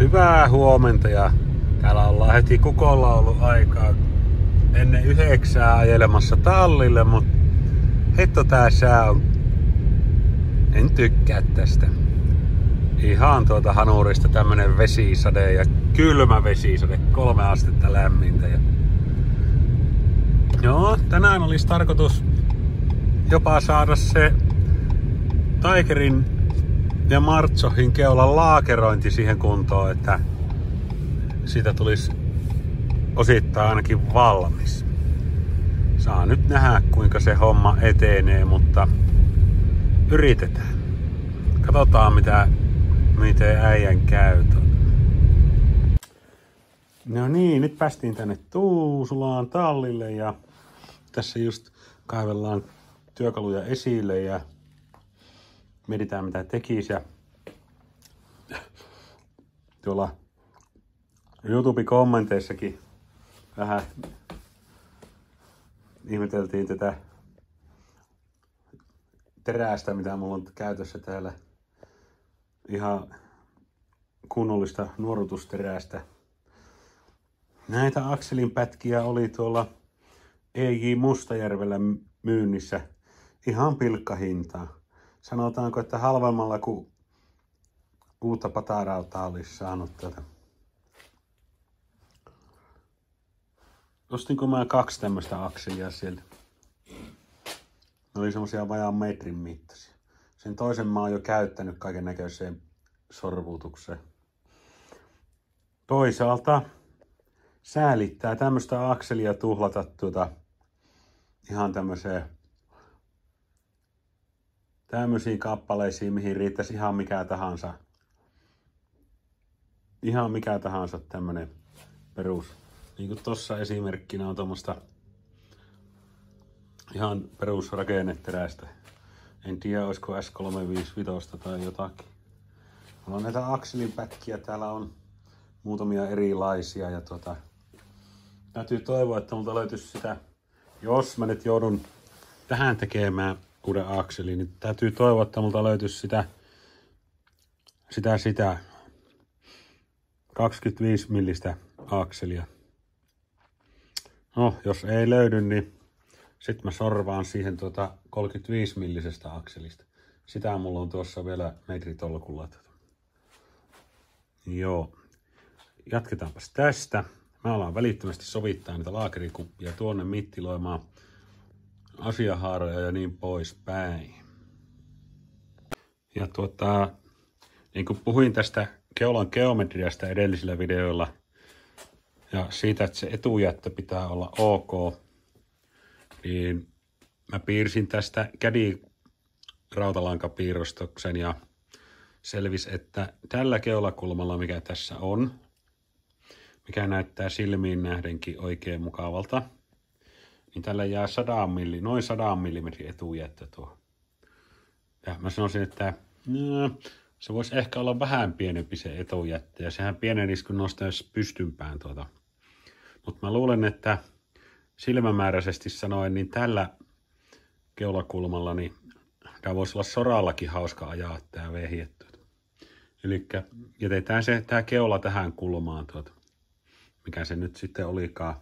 Hyvää huomenta ja täällä ollaan heti kukolla ollut aikaa ennen 9 ajelemassa tallille, mutta hitto tää sää on. En tykkää tästä. Ihan tuota hanurista tämmönen vesisade ja kylmä vesisade, 3 astetta lämmintä. Joo, tänään olisi tarkoitus jopa saada se Tigerin ja Martsohin keulan laakerointi siihen kuntoon, että siitä tulisi osittain ainakin valmis. Saa nyt nähdä, kuinka se homma etenee, mutta yritetään. Katsotaan, miten äijän käy. No niin, nyt päästiin tänne Tuusulaan tallille ja tässä just kaivellaan työkaluja esille ja mietitään mitä tekisi. Ja tuolla YouTube-kommenteissakin vähän ihmeteltiin tätä terästä, mitä mulla on käytössä täällä. Ihan kunnollista nuorutusterästä. Näitä akselin pätkiä oli tuolla EJ Mustajärvellä myynnissä ihan pilkkahintaa. Sanotaanko, että halvemmalla kuin uutta patarautaa olisi saanut tätä. Ostinko mä 2 tämmöistä akselia sieltä. Ne oli semmosia vajaan metrin mittaisia. Sen toisen mä oon jo käyttänyt kaiken näköiseen sorvutukseen. Toisaalta säälittää tämmöistä akselia tuhlata ihan tämmöisiin kappaleisiin, mihin riittäisi ihan mikä tahansa. Ihan mikä tahansa tämmönen perus. Niin kuin tossa esimerkkinä on tommoista ihan perusrakenneterästä. En tiedä, olisiko S355 tai jotakin. Mulla on näitä akselinpätkiä, täällä on muutamia erilaisia ja täytyy toivoa, että multa löytyisi sitä, jos mä nyt joudun tähän tekemään uuden akselin, niin täytyy toivoa, että multa löytyisi sitä 25 millistä akselia. No, jos ei löydy, niin sit mä sorvaan siihen 35 millisestä akselista. Sitä mulla on tuossa vielä metritolkulla. Joo. Jatketaanpas tästä. Mä alan välittömästi sovittaa niitä laakerikuppia tuonne mittiloimaan asiahaaroja ja niin poispäin. Ja niin kuin puhuin tästä keulan geometriasta edellisillä videoilla ja siitä, että se etujättö pitää olla ok, niin mä piirsin tästä Caddy rautalankapiirrostoksen ja selvisi, että tällä keulakulmalla, mikä tässä on, mikä näyttää silmiin nähdenkin oikein mukavalta, niin tällä jää noin 100 mm etujättö tuo. Ja mä sanoisin, että se voisi ehkä olla vähän pienempi se etujättö, ja sehän pienenisi, kun nostaisi pystympään Mutta mä luulen, että silmämääräisesti sanoen, niin tällä keulakulmalla, niin tämä voisi olla sorallakin hauska ajaa tää vehje. Eli jätetään tää keula tähän kulmaan mikä se nyt sitten olikaan.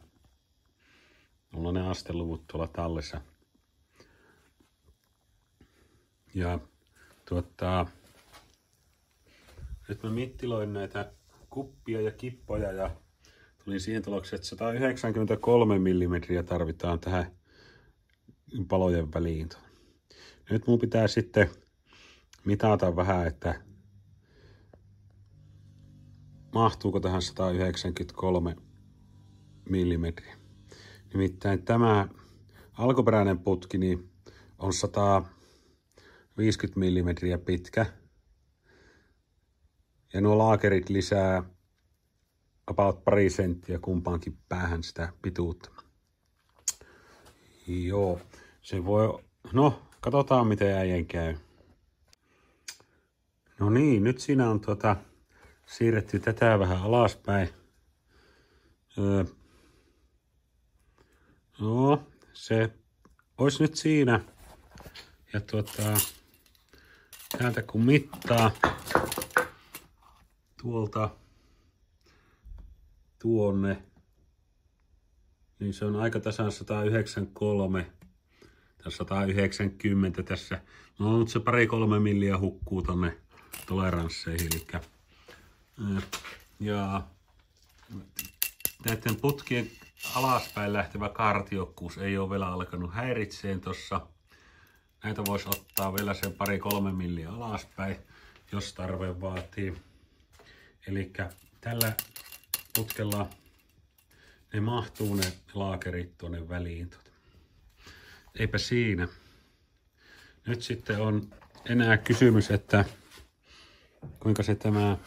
Mulla on ne asteluvut tuolla tallessa. Ja nyt mä mittiloin näitä kuppia ja kippoja ja tulin siihen tulokseen, että 193 mm tarvitaan tähän palojen väliin. Nyt mun pitää sitten mitata vähän, että mahtuuko tähän 193 mm. Nimittäin tämä alkuperäinen putki niin on 150 mm pitkä. Ja nuo laakerit lisää about pari senttiä kumpaankin päähän sitä pituutta. Joo, se voi. No, katsotaan miten äijän käy. No niin, nyt siinä on siirretty tätä vähän alaspäin. No, se olisi nyt siinä. Ja täältä kun mittaa tuolta tuonne, niin se on aika tasan 193 tai 190 tässä. No nyt se 2-3 milliä hukkuu tonne toleransseihin. Ja näiden putkien alaspäin lähtevä kartiokkuus ei ole vielä alkanut häiritseen tossa. Näitä voisi ottaa vielä sen 2-3 milliä alaspäin, jos tarve vaatii. Eli tällä putkella ne mahtuu ne laakerit tuonne väliin. Eipä siinä. Nyt sitten on enää kysymys, että kuinka se tämä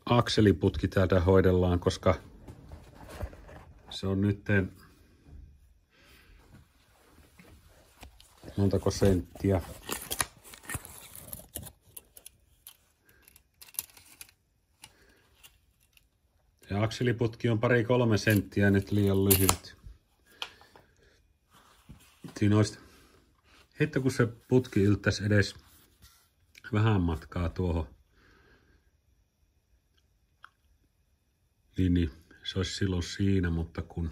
akseliputki täältä hoidellaan, koska se on nytten montako senttiä. Ja akseliputki on 2-3 senttiä nyt liian lyhyt. Siinä olisi, hitto kun se putki yltäisi edes vähän matkaa tuohon, niin se olisi silloin siinä, mutta kun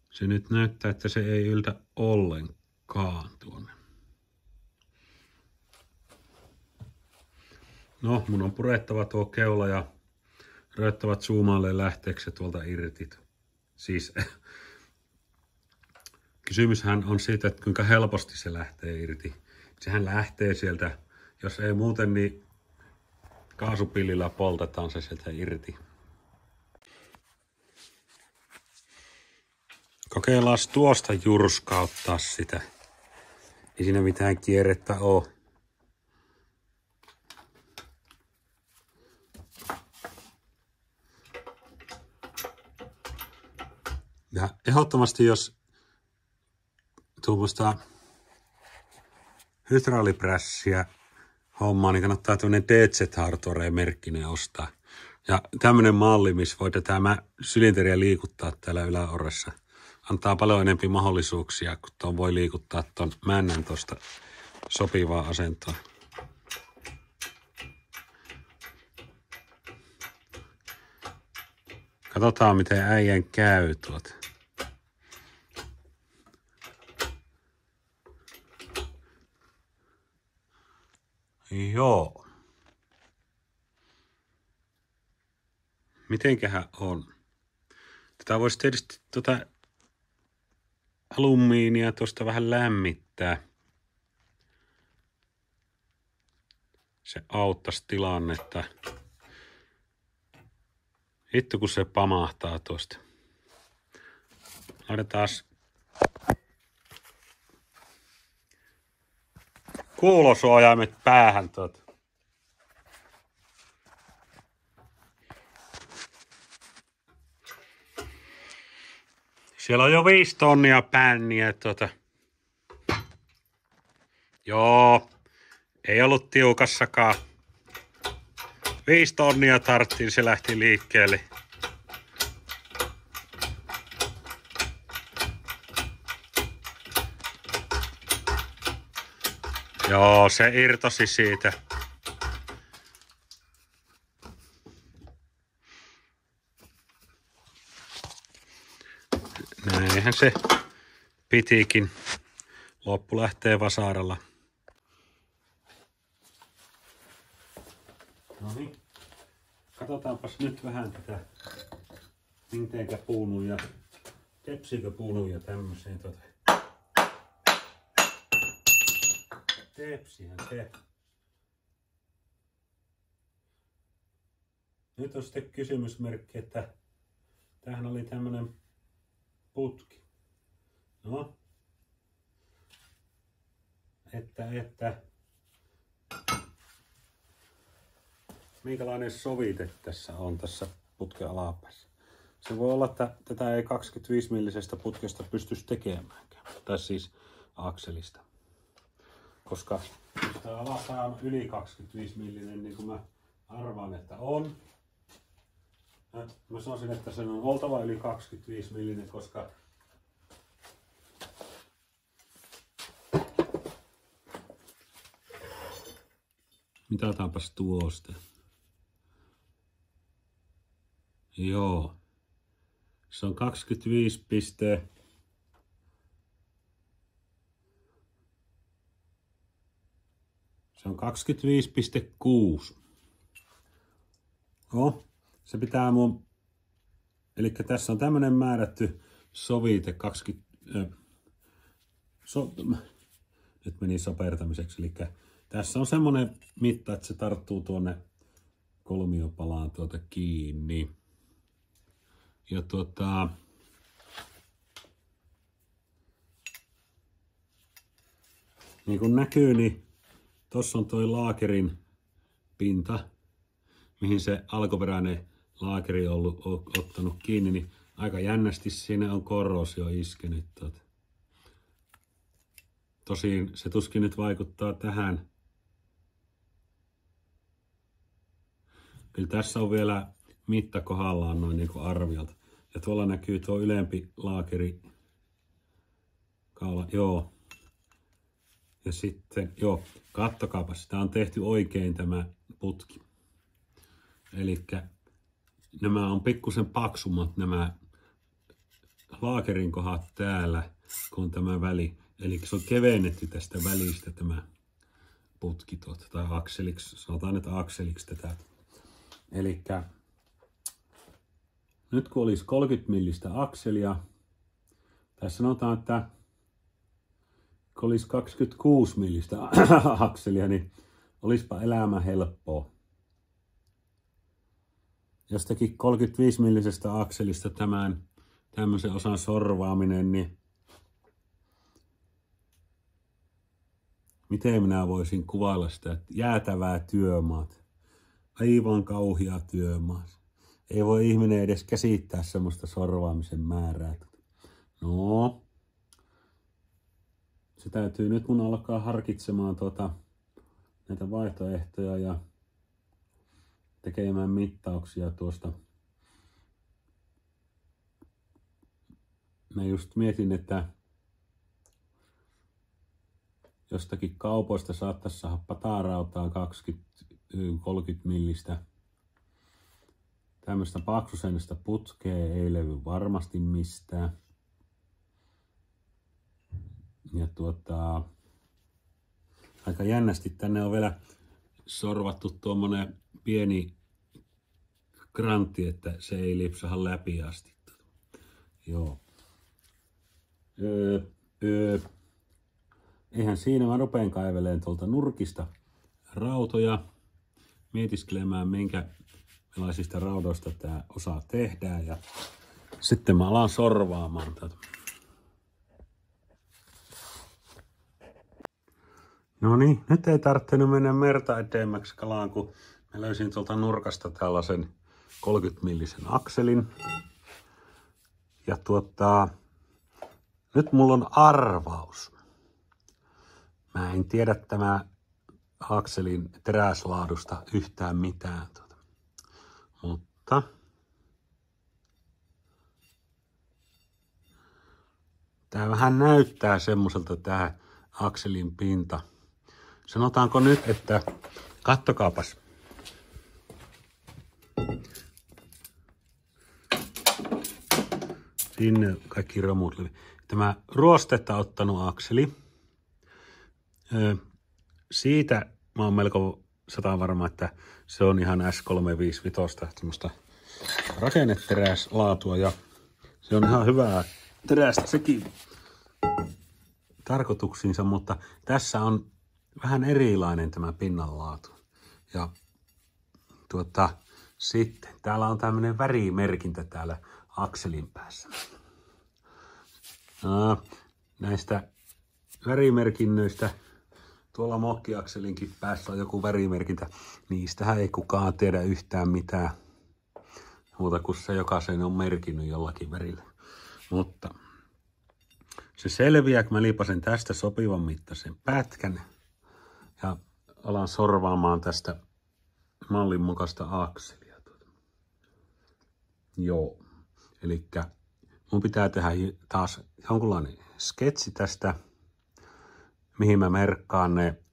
se nyt näyttää, että se ei yltä ollenkaan tuonne. No, mun on purettava tuo keula ja rööttävät zoomaalle lähteeksi tuolta irti. Siis kysymyshän on siitä, että kuinka helposti se lähtee irti. Sehän lähtee sieltä, jos ei muuten, niin kaasupillillä poltetaan se sieltä irti. Kokeillaan tuosta jurskauttaa sitä. Ei siinä mitään kierrettä ole. Ja ehdottomasti jos tuommoista hydrauliprässiä hommaa, niin kannattaa tämmönen DZ Hardware -merkkinen ostaa. Ja tämmönen malli, missä voi tätä sylinteriä liikuttaa täällä yläorressa. Antaa paljon enemmän mahdollisuuksia, kun tuon voi liikuttaa ton männän tuosta sopivaa asentoa. Katsotaan miten äijän käy tuota. Joo. Mitenköhän on? Tätä voisi tietysti alumiinia tuosta vähän lämmittää. Se auttaisi tilannetta. Hitto kun se pamahtaa tuosta. Laitetaan kuulosuojaimet päähän tuota. Siellä on jo 5 tonnia pänniä tuota. Joo, ei ollut tiukassakaan. 5 tonnia tarttiin, se lähti liikkeelle. Joo, se irtosi siitä. Näinhän se pitikin. Loppu lähtee vasaralla. No niin. Katsotaanpas nyt vähän tätä, mitenkä puunuja, tepsikö puunuja tämmöiseen Tepsihän se. Nyt on sitten kysymysmerkki, että tämähän oli tämmönen putki. No. Että. Minkälainen sovite tässä on tässä putken alapäässä. Se voi olla, että tätä ei 25 millisestä putkesta pystyisi tekemäänkään. Tai siis akselista. Koska tämä alapää on yli 25 millinen, niin kuin mä arvaan, että on. Mä sanoisin, että sen on oltava yli 25 millinen, koska Mitataanpas tuosta. Joo. Se on 25 piste. Se on 25,6. No, se pitää mun... Eli tässä on tämmönen määrätty sovite 20... Nyt meni sopertamiseksi. Eli tässä on semmonen mitta, että se tarttuu tuonne kolmiopalaan kiinni. Ja niin kuin näkyy, niin tossa on toi laakerin pinta, mihin se alkuperäinen laakeri on ottanut kiinni, niin aika jännästi siinä on korroosio iskenyt. Tosin se tuskin nyt vaikuttaa tähän. Kyllä tässä on vielä mitta kohdallaan noin niin kuin arviolta. Ja tuolla näkyy tuo ylempi laakeri kaula. Joo. Ja sitten, joo, kattokaapas, tämä on tehty oikein tämä putki. Elikkä nämä on pikkusen paksummat nämä laakerin kohdat täällä, kun tämä väli. Eli se on kevennetty tästä välistä tämä putki tai akseliksi, sanotaan nyt akseliksi tätä. Elikkä nyt kun olisi 30 millistä akselia, tai sanotaan, että kun olisi 26 millistä akselia, niin olisipa elämä helppoa. Jostakin 35 millisestä akselista tämmöisen osan sorvaaminen, niin miten minä voisin kuvailla sitä, että jäätävää työmaata. Aivan kauhia työmaata. Ei voi ihminen edes käsittää semmoista sorvaamisen määrää. No, se täytyy nyt mun alkaa harkitsemaan näitä vaihtoehtoja ja tekemään mittauksia tuosta. Mä just mietin, että jostakin kaupoista saattaisi saada patarautaa 20-30 millistä. Tämmöistä paksuseinästä putkea ei levy varmasti mistään. Ja aika jännästi tänne on vielä sorvattu tuommoinen pieni grantti, että se ei lipsaha läpi asti. Joo. Eihän siinä, mä rupean kaivelemaan tuolta nurkista rautoja, mietiskelemään minkälaisista raudoista tämä osaa tehdään ja sitten mä alan sorvaamaan tätä. No niin, nyt ei tarvinnut mennä merta edemmäksi kalaan, kun mä löysin tuolta nurkasta tällaisen 30 millisen akselin. Ja nyt mulla on arvaus. Mä en tiedä tämä akselin teräslaadusta yhtään mitään. Mutta tää vähän näyttää semmoiselta tää akselin pinta. Sanotaanko nyt, että kattokaapas. Sinne kaikki romut levi. Tämä ruostetta ottanut akseli. Siitä mä oon melko varma, että se on ihan S355, semmoista rakenneteräslaatua ja se on ihan hyvää terästä sekin tarkoituksiinsa, mutta tässä on vähän erilainen tämä pinnanlaatu. Ja sitten täällä on tämmöinen värimerkintä täällä akselin päässä. Näistä värimerkinnöistä tuolla mokkiakselinkin päässä on joku värimerkintä. Niistähän ei kukaan tiedä yhtään mitään muuta kuin se jokaisen on merkinnyt jollakin värillä. Mutta se selviää, kun mä liipasen tästä sopivan mittaisen pätkän ja alan sorvaamaan tästä mallin mukaista akselia. Joo, eli mun pitää tehdä taas jonkunlainen sketsi tästä, mihin mä merkkaan ne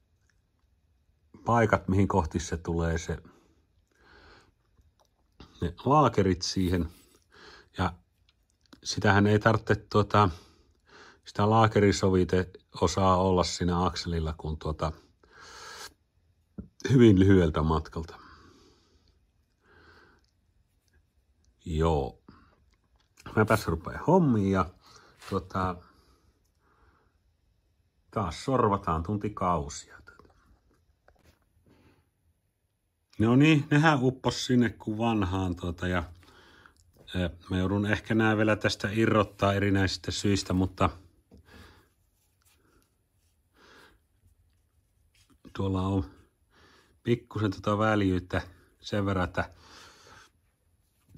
paikat, mihin kohti se tulee ne laakerit siihen. Ja sitähän ei tarvitse sitä laakerisovite-osaa olla siinä akselilla kuin hyvin lyhyeltä matkalta. Joo. Mäpäs rupean hommiin ja taas sorvataan tuntikausia. No niin, nehän uppos sinne kuin vanhaan ja mä joudun ehkä nää vielä tästä irrottaa erinäisistä syistä, mutta tuolla on pikkusen väljyyttä sen verran, että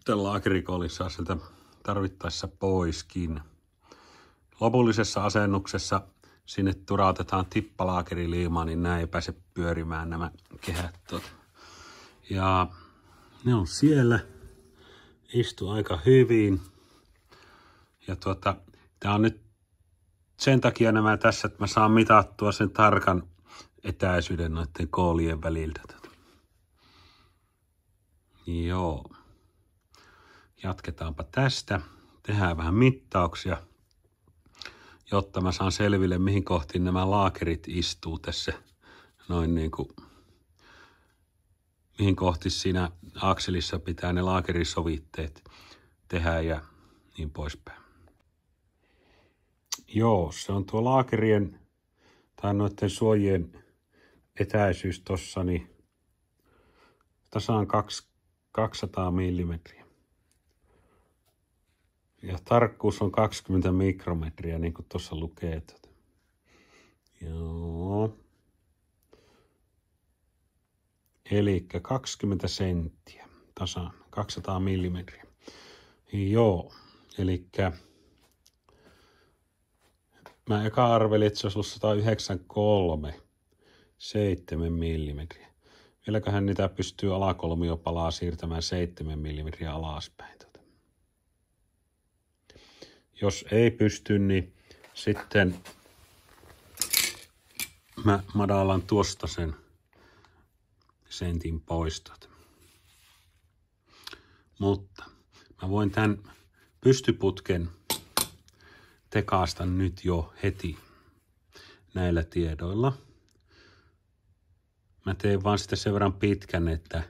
tällä laakerikooli saa sieltä tarvittaessa poiskin. Lopullisessa asennuksessa sinne turautetaan tippalaakeriliimaa, niin nämä ei pääse pyörimään nämä kehät. Ja ne on siellä. Istuu aika hyvin. Ja tää on nyt sen takia nämä tässä, että mä saan mitattua sen tarkan etäisyyden noiden koolien väliltä. Joo. Jatketaanpa tästä. Tehdään vähän mittauksia, jotta mä saan selville, mihin kohtiin nämä laakerit istuu tässä. Noin niin kuin, mihin kohti siinä akselissa pitää ne laakerisovitteet tehdä ja niin poispäin. Joo, se on tuo laakerien tai noiden suojien etäisyys tossa, niin tasaan 200 millimetriä. Ja tarkkuus on 20 mikrometriä, niin kuin tuossa lukee. Joo. Eli 20 senttiä tasan, 200 millimetriä. Joo, eli mä eka arvelin, että se olisi ollut 193, 7 millimetriä. Vieläköhän niitä pystyy alakolmiopalaa siirtämään 7 millimetriä alaspäin. Jos ei pysty, niin sitten mä madalan tuosta sen sentin poistot. Mutta mä voin tämän pystyputken tekaasta nyt jo heti näillä tiedoilla. Mä teen vaan sitä sen verran pitkän, että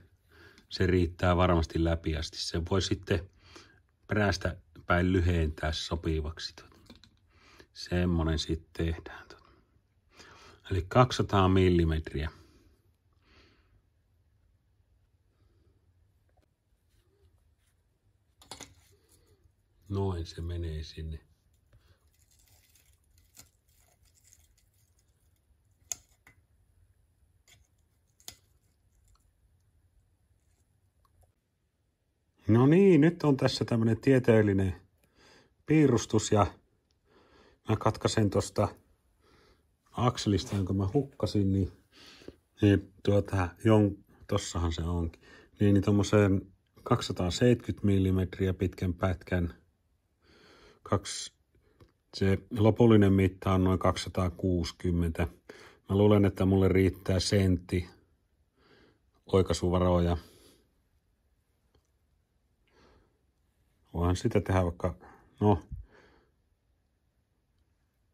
se riittää varmasti läpi asti. Se voi sitten perästä päin lyhentää sopivaksi. Semmonen sitten tehdään. Eli 200 millimetriä. Noin se menee sinne. No niin, nyt on tässä tämmönen tieteellinen piirustus ja mä katkaisen tosta akselista, jonka mä hukkasin, niin tossahan se onkin. Niin tommosen 270 millimetriä pitkän pätkän. Se lopullinen mitta on noin 260. Mä luulen, että mulle riittää sentti oikaisuvaroja. Voihan sitä tehdä vaikka,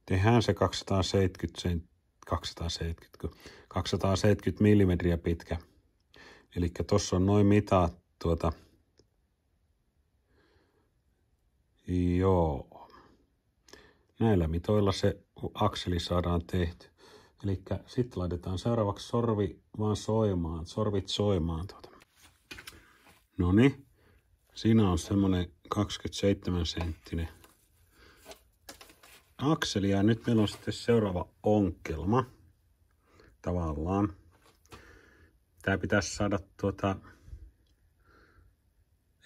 tehdään se 270 millimetriä pitkä. Eli tossa on noin mitat Joo. Näillä mitoilla se akseli saadaan tehty. Eli sitten laitetaan seuraavaksi sorvit soimaan. Noniin. Siinä on semmonen 27 senttinen akseli. Ja nyt meillä on sitten seuraava onkelma. Tavallaan. Tää pitäisi saada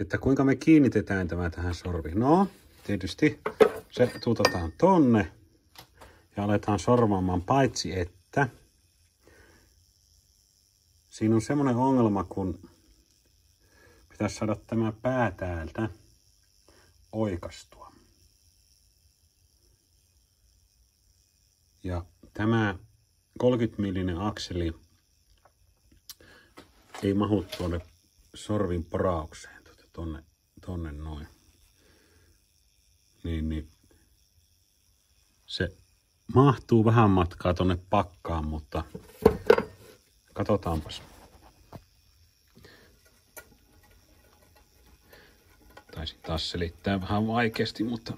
että kuinka me kiinnitetään tämä tähän sorviin. No, tietysti se tuutetaan tonne ja aletaan sorvaamaan, paitsi että siinä on semmoinen ongelma, kun pitäisi saada tämä pää täältä oikastua. Ja tämä 30 millinen akseli ei mahu tuonne sorvin poraukseen, tonne noin. Niin se mahtuu vähän matkaa tonne pakkaan, mutta katsotaanpas. Taisin taas selittää vähän vaikeasti, mutta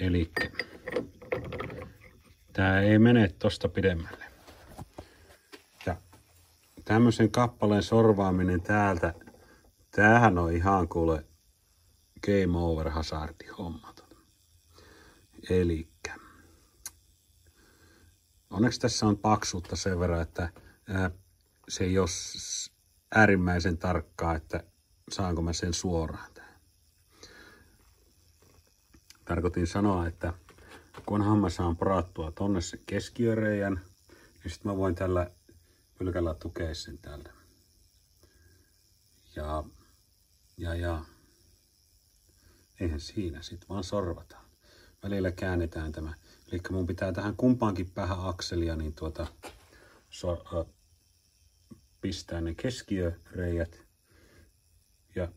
elikkä tää ei mene tosta pidemmälle. Ja tämmösen kappaleen sorvaaminen täältä, tämähän on ihan kuule game over hazardi homma. Elikkä onneksi tässä on paksuutta sen verran, että se ei ole äärimmäisen tarkkaa, että saanko mä sen suoraan tähän. Tarkoitin sanoa, että kunhan mä saan porattua tonne sen keskiöreijän, niin sit mä voin tällä pylkällä tukea sen täältä. Ja eihän siinä, sit vaan sorvataan. Välillä käännetään tämä. Eli mun pitää tähän kumpaankin päähän akselia niin pistää ne keskiöreijät ja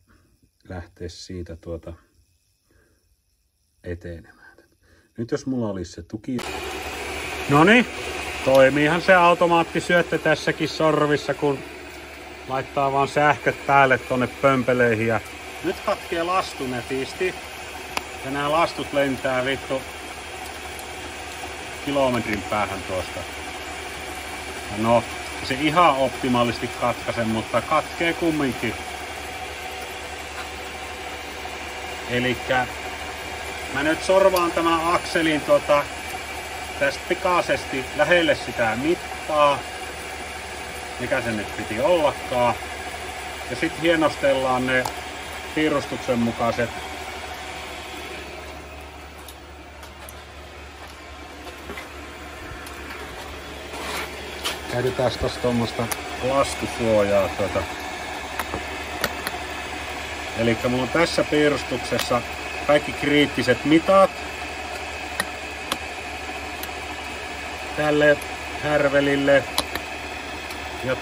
lähteä siitä etenemään. Nyt jos mulla olisi se tuki... Noniin, toimiihan se automaattisyöttö tässäkin sorvissa, kun laittaa vaan sähköt päälle tonne pömpeleihin. Ja nyt katkee lastu netisti. Ja nämä lastut lentää vittu kilometrin päähän tuosta. Ja no, se ihan optimaalisti katkaise, mutta katkee kumminkin. Elikkä mä nyt sorvaan tämän akselin tästä pikaisesti lähelle sitä mittaa, mikä se nyt piti ollakaan. Ja sitten hienostellaan ne piirustuksen mukaiset käytetään tossa tuommoista laskusuojaa. Elikkä mulla on tässä piirustuksessa kaikki kriittiset mitat tälle härvelille. Ja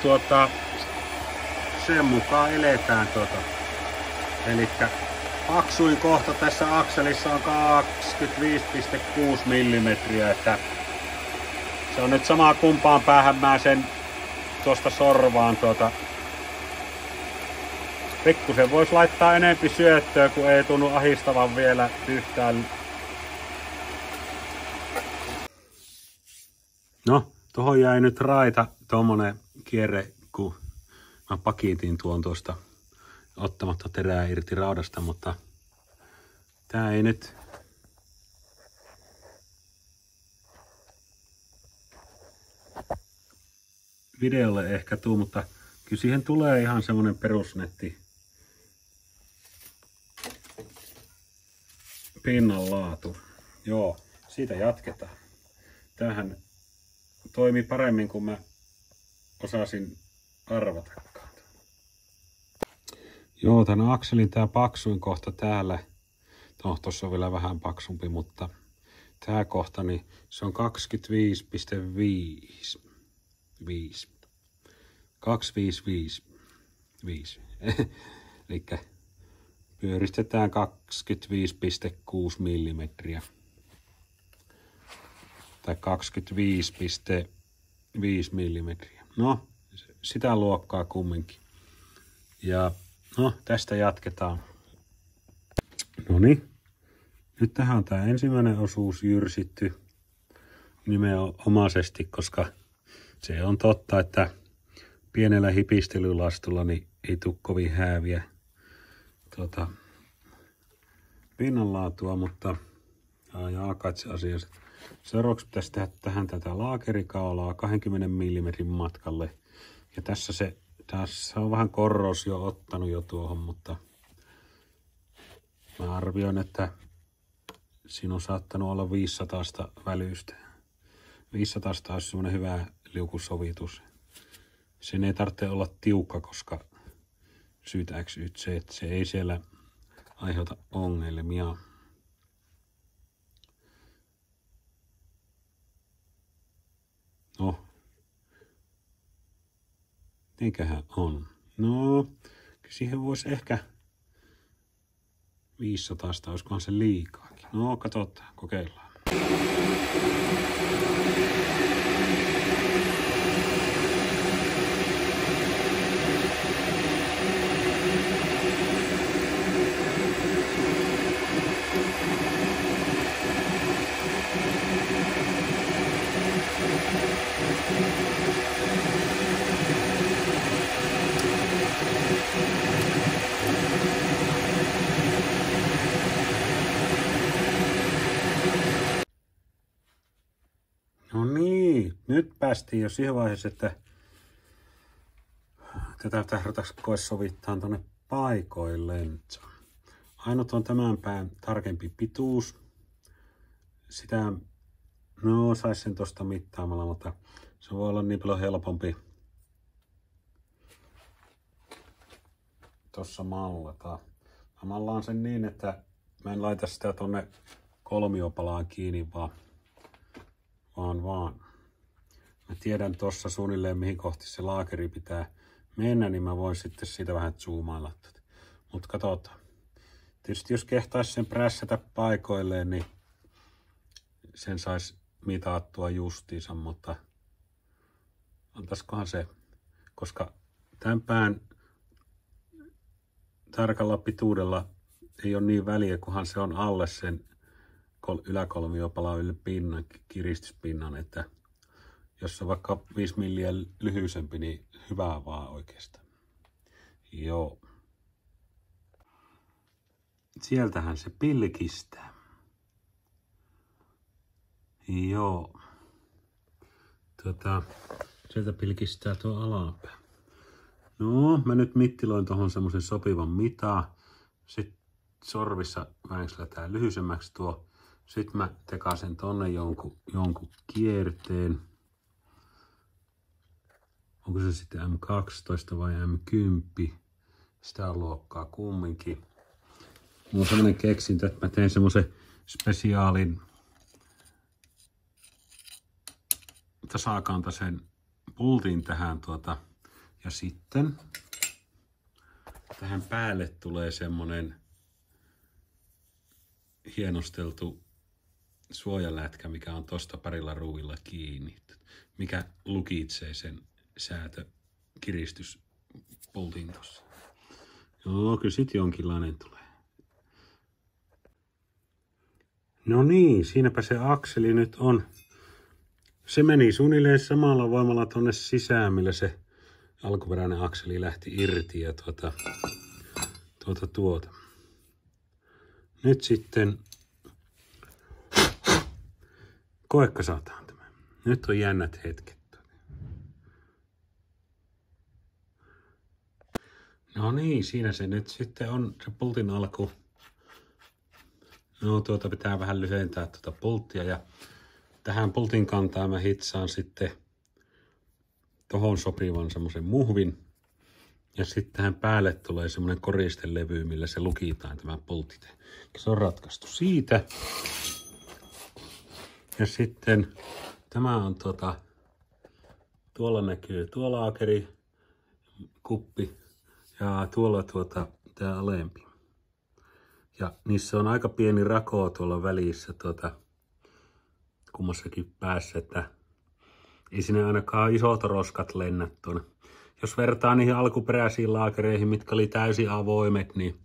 sen mukaan eletään Elikkä paksuin kohta tässä akselissa on 25,6 mm, että se on nyt sama kumpaan päähän mä sen tuosta sorvaan pikkusen vois laittaa enempi syöttöä, kun ei tunnu ahistavan vielä yhtään. No, tohon jäi nyt raita tommonen kierre, kun mä pakitin tuon tuosta ottamatta terää irti raudasta, mutta tää ei nyt videolle ehkä tuu, mutta kyllä siihen tulee ihan semmonen perusnetti pinnan laatu. Joo, siitä jatketaan. Tämähän toimi paremmin kuin mä osasin arvatakaan. Joo, tän akselin tää paksuin kohta täällä. No, tossa on vielä vähän paksumpi, mutta tää kohta, niin se on 25,5. 2555. Elikkä pyöristetään 25,6 mm. Tai 25,5 mm. No, sitä luokkaa kumminkin. Ja no, tästä jatketaan. Noniin. Nyt tähän on tää ensimmäinen osuus jyrsitty nimenomaisesti, koska se on totta, että pienellä hipistelylastulla niin ei tule kovin hääviä pinnanlaatua, mutta katse asiassa. Seuraavaksi pitäisi tehdä tähän tätä laakerikaulaa 20 mm matkalle. Ja tässä on vähän korrosio ottanut jo tuohon, mutta mä arvioin, että siinä on saattanut olla 500 välystä. 500 olisi semmoinen hyvä liukusovitus. Sen ei tarvitse olla tiukka, koska syytä X, se, että se ei siellä aiheuta ongelmia. No. Mitenköhän on? No, siihen voisi ehkä 500, olisikohan se liikaakin. No, katsotaan, kokeillaan. No niin, nyt päästiin jo siihen vaiheeseen, että tätä tähdätäks koes sovittaa tuonne paikoilleen. Ainut on tämän pään tarkempi pituus. Sitä, no sais sen tosta mittaamalla, mutta se voi olla niin paljon helpompi tossa mallata. Mä mallaan sen niin, että mä en laita sitä tonne kolmiopalaan kiinni, vaan. Mä tiedän tossa suunnilleen mihin kohti se laakeri pitää mennä, niin mä voin sitten siitä vähän zoomailla. Mut katsotaan. Tietysti jos kehtais sen prässätä paikoilleen, niin sen sais mitattua justiinsa, mutta antaiskohan se, koska tämän pään tarkalla pituudella ei ole niin väliä, kunhan se on alle sen yläkolmiopalan yli pinnan, kiristyspinnan, että jos se on vaikka 5 milliä lyhyisempi, niin hyvää vaan oikeastaan. Joo. Sieltähän se pilkistää. Joo. Sieltä pilkistää tuo alapää. No, mä nyt mittiloin tuohon semmoisen sopivan mitaa. Sitten sorvissa väänkslätään lyhyisemmäksi tuo. Sitten mä tekasen tonne jonkun kierteen. Onko se sitten M12 vai M10? Sitä on luokkaa kumminkin. Mulla on semmonen keksintö, että mä teen semmosen spesiaalin tasakantaisen pultin tähän ja sitten tähän päälle tulee semmonen hienosteltu suojalätkä, mikä on tosta parilla ruuvilla kiinni, mikä lukitsee sen säätökiristyspultin tossa. Joo, kyllä sit jonkinlainen tulee. No niin, siinäpä se akseli nyt on. Se meni suunnilleen samalla voimalla tonne sisään, millä se alkuperäinen akseli lähti irti ja Nyt sitten koekasataan tämä. Nyt on jännät hetket. No niin, siinä se nyt sitten on se pultin alku. No pitää vähän lyhentää pulttia ja tähän pultin kantaan mä hitsaan sitten tohon sopivan semmosen muhvin. Ja sitten tähän päälle tulee semmonen koristelevy, millä se lukitaan tämä pultti. Se on ratkaistu siitä. Ja sitten tämä on tuolla näkyy tuo laakeri, kuppi ja tuolla tää alempi. Ja niissä on aika pieni rako tuolla välissä kummassakin päässä, että ei sinne ainakaan isot roskat lennä tuonne. Jos vertaa niihin alkuperäisiin laakereihin, mitkä oli täysin avoimet, niin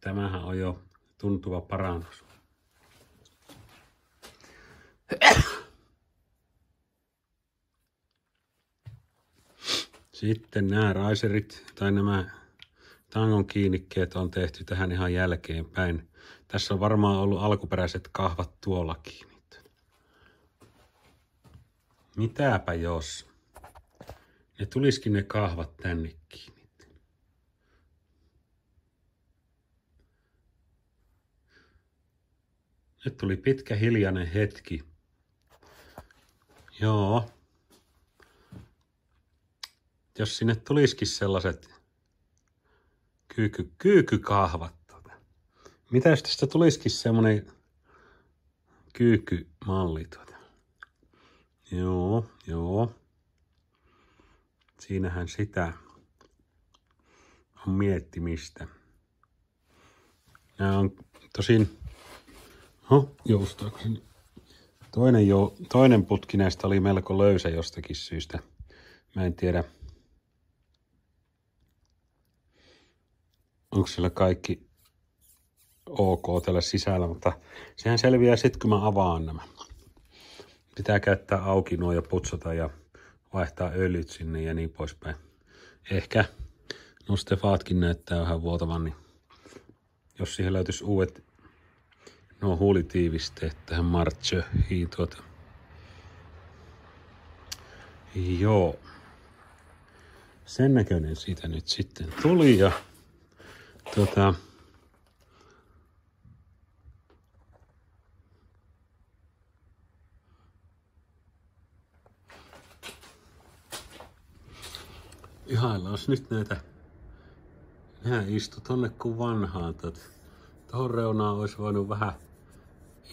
tämähän on jo tuntuva parannus. Sitten nämä raiserit tai nämä tangon kiinnikkeet on tehty tähän ihan jälkeenpäin. Tässä on varmaan ollut alkuperäiset kahvat tuolla kiinni. Mitäpä jos ne tulisikin ne kahvat tänne kiinni. Nyt tuli pitkä hiljainen hetki. Joo. Jos sinne tulisikin sellaiset kyykykahvat. Mitä jos tästä tulisikin semmonen kyykkymalli? Joo. siinähän sitä on miettimistä. Nämä on tosin, joustaako se? Toinen putki näistä oli melko löysä jostakin syystä. Mä en tiedä, onko siellä kaikki ok tällä sisällä, mutta sehän selviää sitten, kun mä avaan nämä. Pitää käyttää auki nuo ja putsata ja vaihtaa öljyt sinne ja niin poispäin. Ehkä nuo stefaatkin näyttää vähän vuotavan, niin jos siihen löytyisi uudet nuo huulitiivisteet tähän Martschöihin Joo. Sen näköinen siitä nyt sitten tuli ja ihaillaan nyt näitä. Nehän istu tonne kuin vanhaan. Tuohon reunaan olisi voinut vähän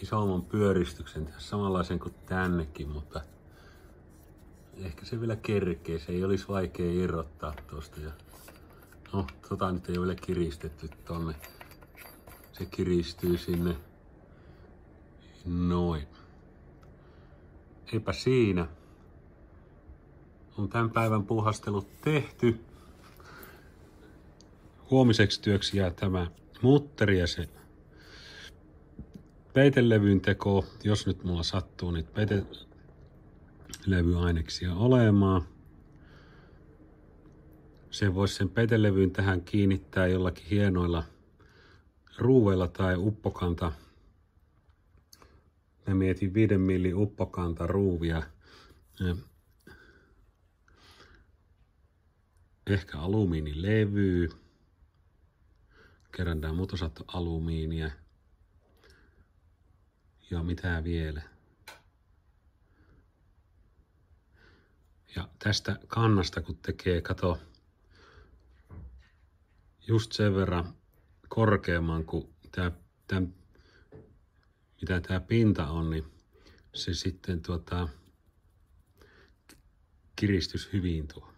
isomman pyöristyksen tehdä, samanlaisen kuin tännekin, mutta ehkä se vielä kerkee. Se ei olisi vaikea irrottaa tuosta. No, nyt ei ole vielä kiristetty tonne. Se kiristyy sinne. Noin. Eipä siinä. On tämän päivän puuhastelut tehty. Huomiseksi työksi jää tämä mutteri ja se peitelevyn teko, jos nyt mulla sattuu niitä peitelevyaineksia olemaan. Se voisi sen peitelevyn tähän kiinnittää jollakin hienoilla ruuveilla tai uppokanta. Mä mietin 5 millin uppokanta ruuvia. Ehkä alumiinilevy. Kerran tää muut osat alumiinia. Ja mitä vielä. Ja tästä kannasta kun tekee, kato, just sen verran korkeamman kuin mitä tää pinta on, niin se sitten kiristys hyvin tuo.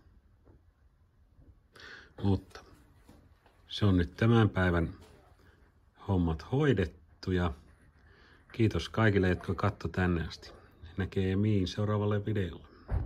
Mutta se on nyt tämän päivän hommat hoidettu ja kiitos kaikille, jotka katso tänne asti. Näkemiin seuraavalle videolle.